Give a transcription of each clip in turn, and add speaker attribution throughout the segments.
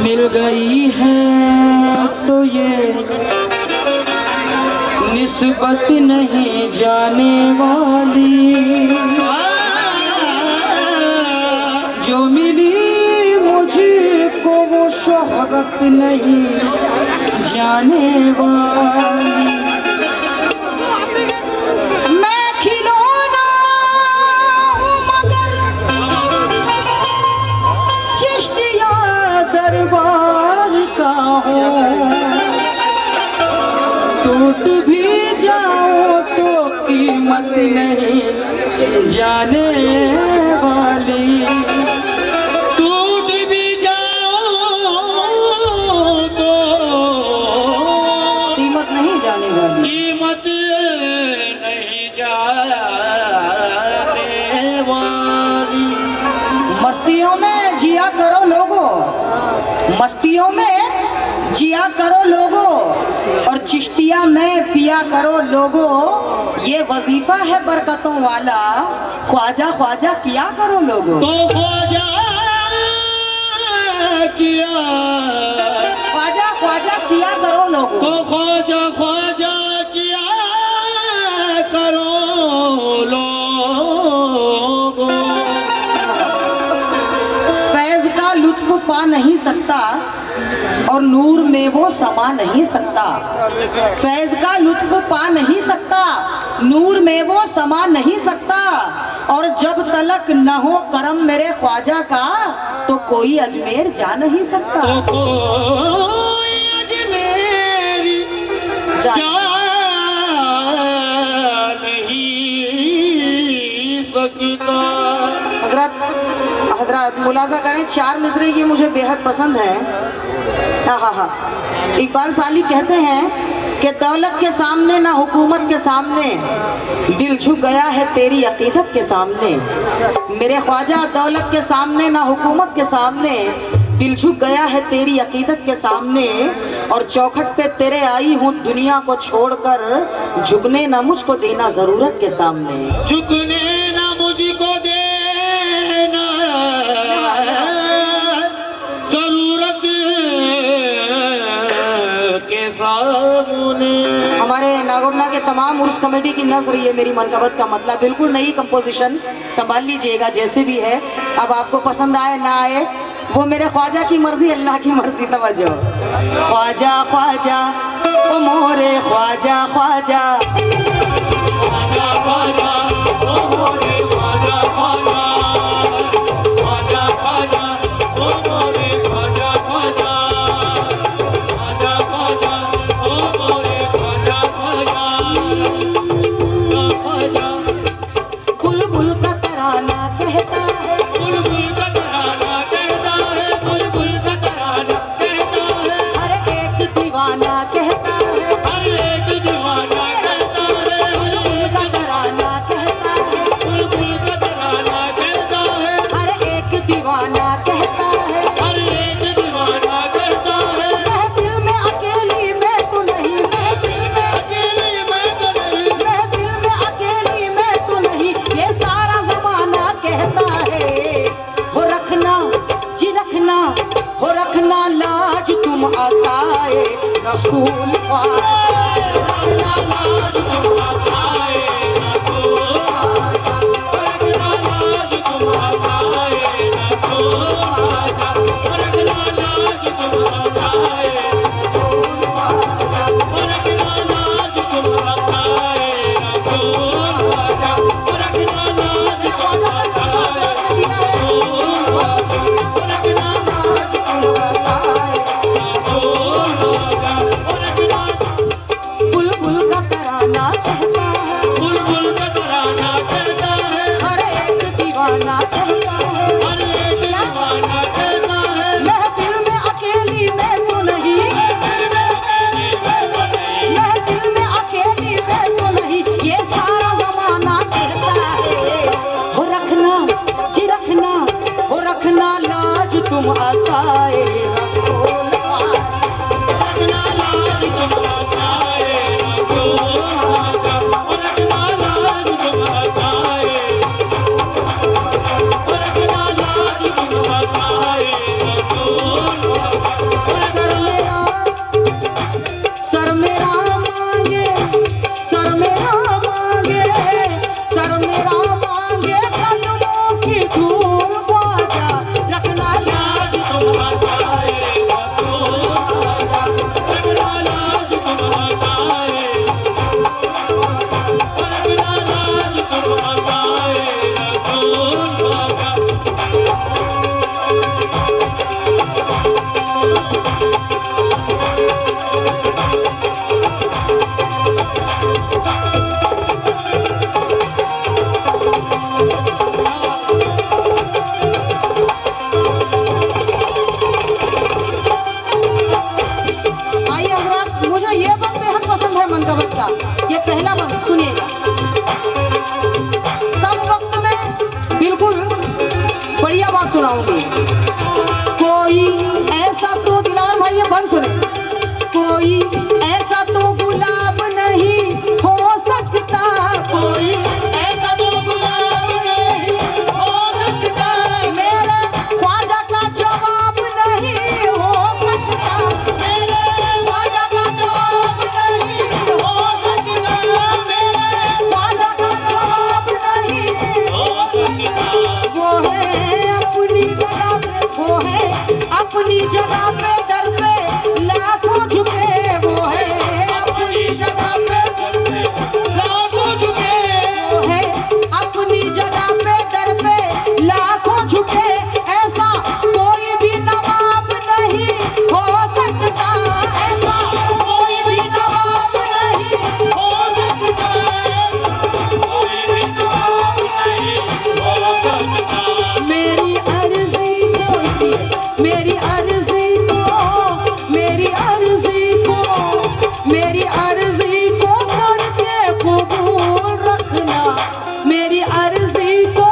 Speaker 1: मिल गई है तो ये निस्बत नहीं जाने वाली, जो मिली मुझको वो शोहरत नहीं जाने वाली। मैं खिलौना हूँ मगर चिश्तिया दरबार का हूँ, टूट भी जाओ तो कीमत नहीं जाने वाली। टूट भी जाओ तो कीमत नहीं जाने वाली, कीमत नहीं जाने वाली। मस्तियों में जिया करो लोगों, मस्तियों में जिया करो लोगों, और चिश्तिया में पिया करो लोगों। ये वजीफा है बरकतों वाला, ख्वाजा ख्वाजा किया करो लोगों। तो ख्वाजा किया, ख्वाजा ख्वाजा किया करो लोगों। तो ख्वाजा ख्वाजा किया करो लोगों। फैज का लुत्फ पा नहीं सकता और नूर में वो समा नहीं सकता। फैज का लुत्फ पा नहीं सकता, नूर में वो समा नहीं सकता। और जब तलक न हो करम मेरे ख्वाजा का, तो कोई अजमेर जा नहीं सकता। तो कोई अजमेर जा नहीं सकता। हजरत मुलाजा करें, 4 मिसरे ये मुझे बेहद पसंद है। हाँ, इकबाल साली कहते हैं कि दौलत के सामने ना हुकूमत के सामने, दिल झुक गया है तेरी अकीदत के सामने। मेरे ख्वाजा दौलत के सामने ना हुकूमत के सामने, दिल झुक गया है तेरी अकीदत के सामने। और चौखट पे तेरे आई हूँ दुनिया को छोड़कर, झुकने ना मुझको देना जरूरत के सामने। झुकने ना मुझको देना जरूरत के सामने। हमारे नागौरना के तमाम उर्स कमेटी की नज़र ये मेरी मनकबत का मतलब, बिल्कुल नई कंपोजिशन, संभाल लीजिएगा जैसे भी है। अब आपको पसंद आए ना आए वो मेरे ख्वाजा की मर्जी, अल्लाह की मर्जी। तवज्जो, ख्वाजा ख्वाजा ओ मोरे ख्वाजा ख्वाजा, ख्वाजा ख्वाजा ओ मोरे ख्वाजा ख्वाजा, ख्वाजा ख्वाजा ओ मोरे ख्वाजा ख्वाजा, ख्वाजा ख्वाजा ओ मोरे ख्वाजा ख्वाजा, ख्वाजा। बुलबुल का तराना कहता है, बुलबुल का तराना कहता है, बुलबुल का तराना कहता है। हर एक दीवाना कहता है, हर एक दीवाना कहता है, बुलबुल का तराना कहता है, बुलबुल का तराना कहता है। हर एक दीवाना कहता है, हर एक दीवाना कहता है। महफिल में अकेली मैं तो नहीं, महफिल में अकेली मैं तो नहीं, महफिल में अकेली मैं तो नहीं, ये सारा जमाना कहता है। हो रखना जी रखना, हो रखना लाज तुम अताए रसूल पाक, रखना लाज तुम अताए रसूल पाक, रखना लाज तुम अताए रसूल पाक, रखना लाज तुम अताए रसूल पाक, रखना लाज तुम अताए रसूल पाक, रखना लाज तुम अताए बुलबुल का तराना कहता है, बुलबुल का तराना कहता है। हर एक दीवाना कहता है, हर एक दीवाना कहता है। महफिल में अकेली मैं तो नहीं, महफिल में अकेली मैं तो नहीं, ये सारा जमाना कहता है। हो रखना जी रखना, हो रखना लाज तुम अताए रसूल पाक, रखना लाज तुम अताए रसूल पाक, रखना लाज तुम अताए, रखना लाज तुम अताए रसूल पाक। कौन सुने? कोई ऐसा तो गुलाब नहीं हो सकता, कोई ऐसा तो गुलाब नहीं हो सकता, मेरे ख्वाजा का जवाब नहीं हो सकता, मेरे ख्वाजा का जवाब नहीं हो सकता, मेरे ख्वाजा का जवाब नहीं हो सकता। वो है अपनी जगह पे, वो है अपनी जगह पे, दर पे लाखों झुके, वो है अपनी जगह पे लाखों झुके, वो है अपनी जगह पे, दर पे लाखों झुके, ऐसा कोई भी नवाब नहीं हो सकता, ऐसा कोई भी नवाब नहीं हो सकता, कोई भी नवाब नहीं हो सकता। मेरी अर्जी को, मेरी अर्जी को, मेरी अर्जी को, मेरी अर्जी को करके कबूल रखना, मेरी अर्जी को,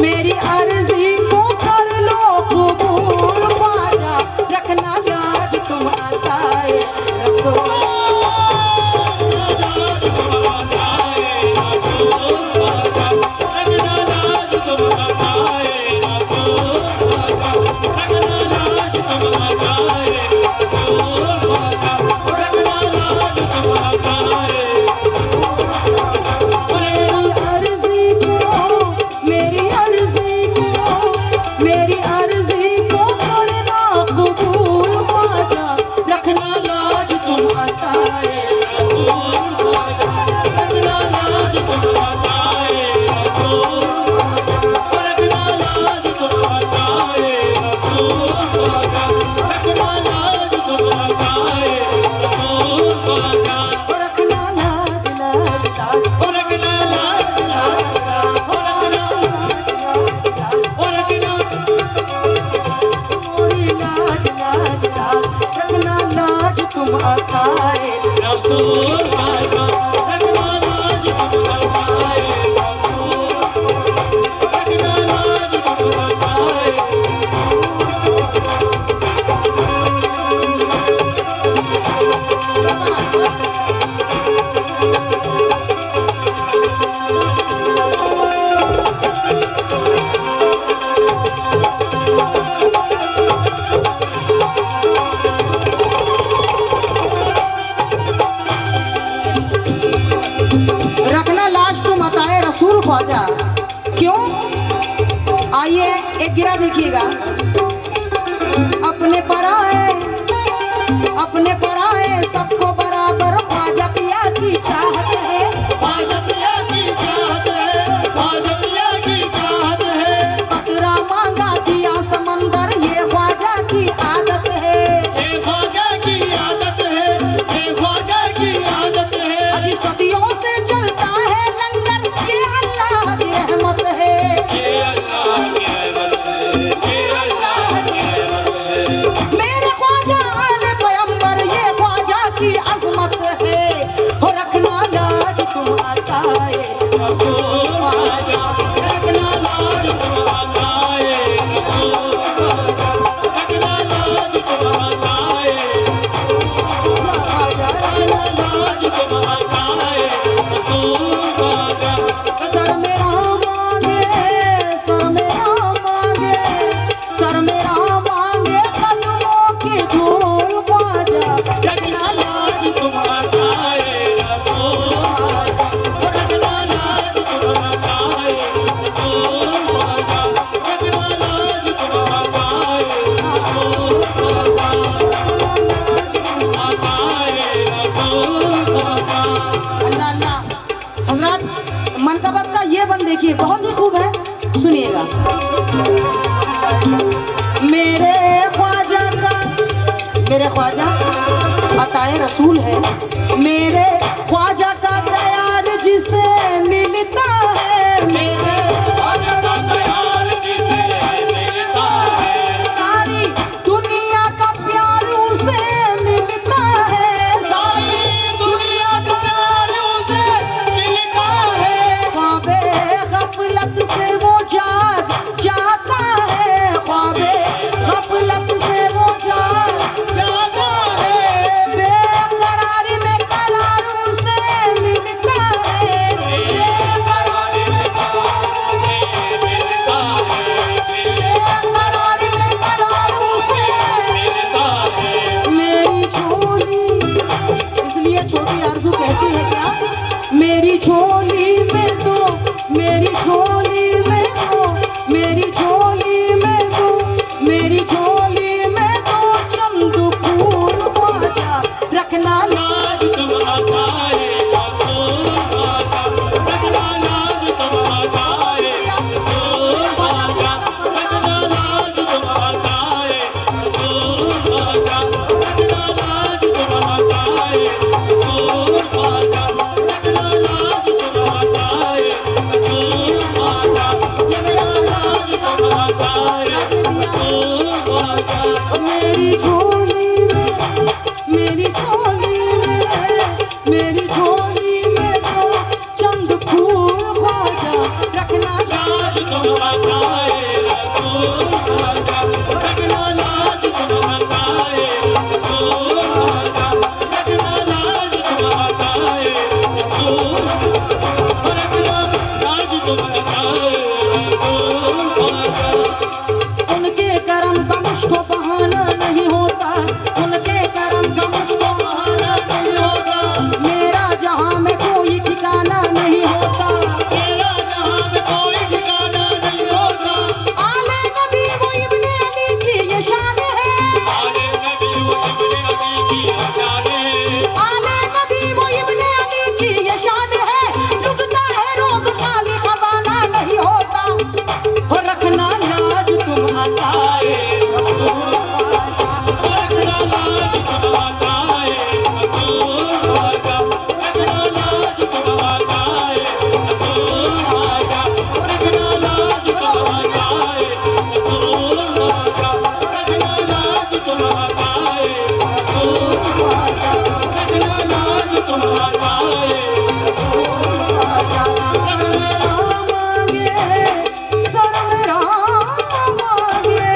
Speaker 1: मेरी अर्जी को कर लो कबूल, ख्वाजा रखना लाज तुम अताए रसूल। रखना लाज तुम अताए रसूल, रखना लाज तुम अताए रसूल, रखना लाज तुम अताए। रसूल ख्वाजा क्यों? आइए एक गिरा देखिएगा। अपने पराए सबको बराबर ख्वाजा पिया की चाहत है, ख्वाजा पिया की चाहत है, ख्वाजा पिया की चाहत है, कतरा मांगा दिया समंदर ये ख्वाजा की आदत है, ये ख्वाजा की आदत है, ये ख्वाजा की आदत है, अजी सदियों से चलता है लंगर, ये अल्लाह की रहमत है, ये अल्लाह की रहमत है, ये अल्लाह की रहमत है, मेरे ख्वाजा आले पैगंबर ये ख्वाजा की अजमत है, हो रखना लाज तुम अताए रसूल ख्वाजा, रखना लाज तुम अताए रसूल ख्वाजा, रखना लाज तुम अताए ख्वाजा, रखना लाज तुम अताए रसूल ख्वाजा। सर मेरा मांगे, सर मेरा मांगे, सर मेरा मांगे कदमों की धूल ख्वाजा, रखना लाज तुम अताए रसूल ख्वाजा, रखना लाज तुम अताए रसूल ख्वाजा, रखना लाज तुम अताए रसूल ख्वाजा, रखना लाज तुम अताए रसूल ख्वाजा। अल्लाह अल्लाह। हजरत मनकबत का ये बंद देखिए बहुत ही खूब है, सुनिएगा। मेरे ख्वाजा अताए रसूल है, मेरे ख्वाजा का दयाल जिसे मिलता है, मेरे ख्वाजा का दयाल जिसे मिलता है, सारी दुनिया का प्यार उसे मिलता है, सारी दुनिया का प्यार उसे मिलता है, ख्वाबे गफलत से वो जाग जाता है, ख्वाबे गफलत से वो जाग जाता मेरी झोली में, मेरी झोली में, मेरी झोली में तो चंद फूल ख्वाजा, रखना लाज तुम बताए रसूल ख्वाजा, रखना लाज तुम बताए रसूल ख्वाजा, रखना लाज तुम बताए रसूल, रखना लाज तुम बताए रसूल ख्वाजा। उनके करम का मुझको बहाना नहीं होता, उनके करम का मुझको बहाना नहीं होता, मेरा जहां में कोई ठिकाना नहीं होता, मेरा जहां में कोई ठिकाना नहीं होता। आले नबी वो इब्ने अली की ये शान है, आले नबी वो इब्ने अली की ये शान है, आले नबी वो इब्ने अली की ये शान है, लुटता है रोज खाली खजाना नहीं होता, और रखना लाज तुम बताए रसूल ख्वाजा, रखना लाज तुम बताए रसूल ख्वाजा, रखना लाज तुम बताए रसूल ख्वाजा, रखना लाज तुम बताए रसूल ख्वाजा, रखना लाज तुम बताए रसूल ख्वाजा, रखना लाज तुम बताए रसूल ख्वाजा। सर मेरा मांगे, सर मेरा मांगे,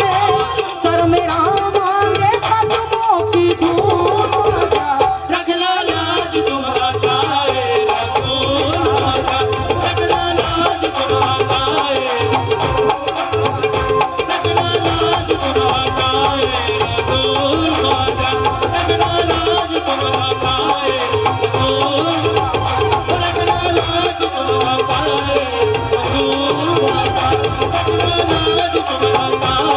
Speaker 1: सर मेरा मांगे कदमों की धूल, रखना लाज तुम बताए रसूल ख्वाजा, रखना लाज तुम बताए, रखना लाज तुम बताए रसूल ख्वाजा, रखना लाज तुम बताए रसूल, रखना लाज तुम बताए रसूल ख्वाजा, रखना लाज तुम बताए।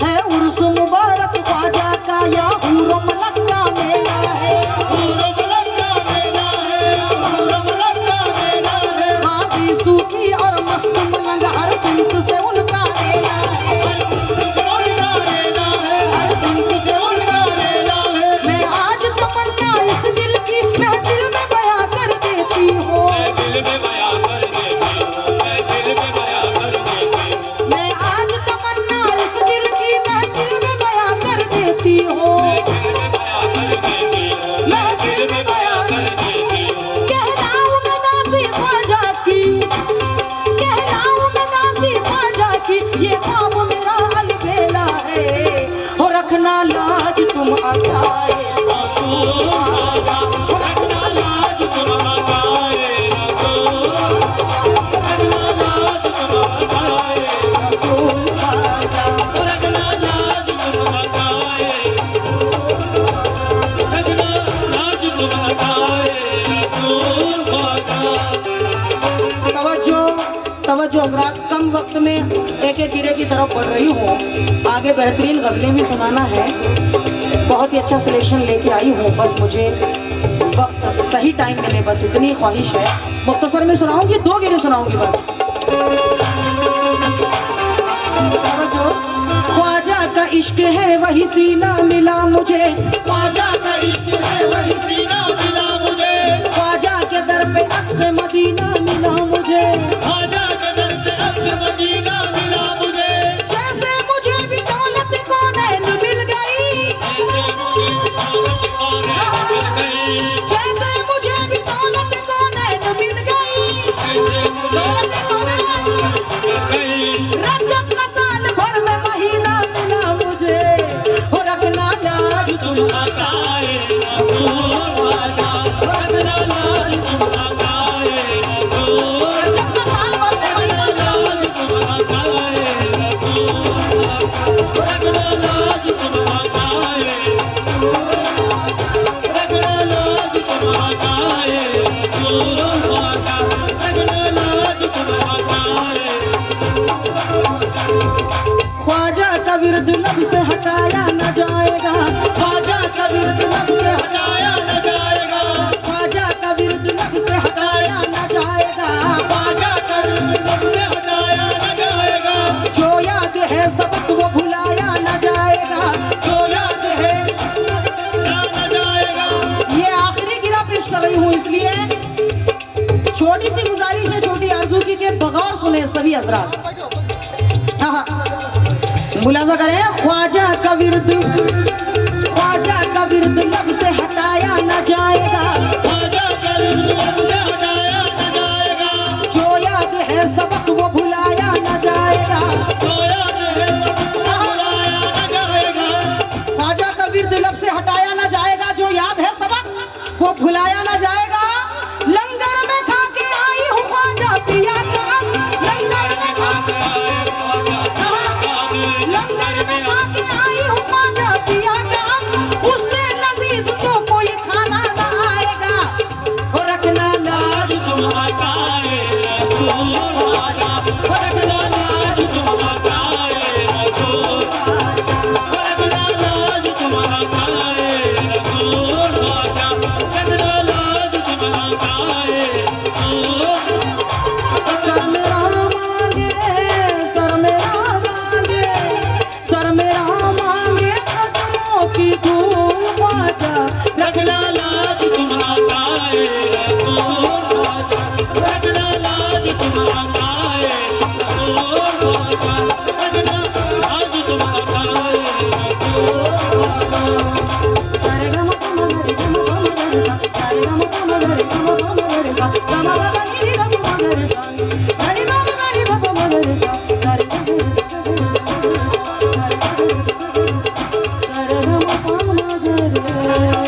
Speaker 1: है उर्स मुबारक ख्वाजा का या हूरो मलक का मेला है, हूरो मलक का मेला है, हूरो मलक का मेला है, हाजी सूफी और मस्त मलंग हर सिमत से उनका मेला है, उनका मेला है, हर सिमत से उनका मेला है। मैं आज तमन्ना इस दिल की मैं दिल में बयां कर देती हूँ, मैं दिल में बयां कर देती हूँ, मैं दिल में बयां कर देती हूँ, मैं आज तमन्ना इस दिल की मैं दिल में बयां कर देती हूँ, मैं दिल में बयां कर देती हूँ। कहलाऊं मैं नाज़ी ख्वाजा की, कहलाऊं मैं नाज़ी ख्वाजा की, ये ख्वाब मेरा अलबेला है, हो रखना लाज तुम बताए रसूल ख्वाजा, हो रखना लाज तुम बताए रसूल ख्वाजा, हो रखना लाज तुम बताए रसूल ख्वाजा, हो रखना लाज तुम बताए, रखना लाज तुम बताए रसूल ख्वाजा। तवज्जो तवज्जो हज़रात, कम वक्त में एक एक गिरे की तरफ बढ़ रही हूँ, आगे बेहतरीन गज़लें भी सुनाना है, बहुत ही अच्छा सिलेक्शन लेके आई हूँ, बस मुझे वक्त सही टाइम मिले, बस इतनी ख्वाहिश है। मुख्तसर में सुनाऊंगी, 2 गिरे सुनाऊंगी बस। तवज्जो, ख्वाजा का इश्क है वही सीना मिला मुझे, ख्वाजा का इश्क है वही सीना मिला मुझे, ख्वाजा के दर पे अक्स मदीना मिला मुझे, ख्वाजा के दर पे अक्स मदीना मिला मुझे, जैसे मुझे भी दौलत कौनैन मिल गई, जैसे मुझे भी दौलत कौनैन मिल गई, दौलत कौनैन मिल गई, रजब का साल भर में महीना मिला मुझे, हो रखना लाज तुम बताए रसूल ख्वाजा, हो रखना लाज तुम बताए रसूल, रजब का साल भर में महीना लाज तुम बताए रसूल, हो रखना लाज तुम बताए, रखना लाज तुम बताए रसूल ख्वाजा, रखना लाज तुम बताए। ख्वाजा का विरद लब से हटाया न जाएगा, ख्वाजा का विरद लब से हटाया न जाएगा, ख्वाजा का विरद लब से हटाया न जाएगा, ख्वाजा का विरद लब से हटाया न जाएगा, जो याद है सबक वो भुलाया न जाएगा, जो याद है न जाएगा। ये आखिरी गिरा पेश कर रही हूँ, इसलिए छोटी सी गुजारिश है, छोटी आरज़ू की, के बगौर सुने सभी हज़रात। मुलाजा करें। ख्वाजा का विर्द लब से हटाया न जाएगा,
Speaker 2: ख्वाजा का विर्द लब से हटाया न जाएगा,
Speaker 1: जो याद है सबक वो भुलाया न जाएगा,
Speaker 2: जो याद है सबक वो भुलाया न जाएगा।
Speaker 1: ख्वाजा का विर्द लब से हटाया न जाएगा, जो याद है सबक वो भुलाया न जाएगा। लंगर में खा के आई हूँ ख्वाजा पिया का, लंगर में खा के आई हूँ ख्वाजा पिया का, उससे लजीज तो कोई खाना न आएगा। और रखना लाज
Speaker 2: तुम हटाए रसूल ख्वाजा, रखना लाज तुम हटाए रसूल ख्वाजा, रखना लाज तुम हटाए रसूल ख्वाजा, रखना लाज तुम हटाए रसूल।
Speaker 1: सर मेरा मांगे, सर मेरा मांगे, सर मेरा मांगे कदमों की धूल ख्वाजा,
Speaker 2: रखना लाज तुम हटाए रसूल ख्वाजा, रखना लाज तुम हटाए रसूल ख्वाजा, रखना लाज तुम हटाए रसूल ख्वाजा।
Speaker 1: सारे गम गम गरे गम गम गरे सा, सारे गम गम गरे गम गम गरे सा, गम गम नी गम गम गरे सा, गरे सा गरे गम गम गरे सा, सारे गम गरे सा, सारे गम गम गरे सा, सारे गम गम गरे।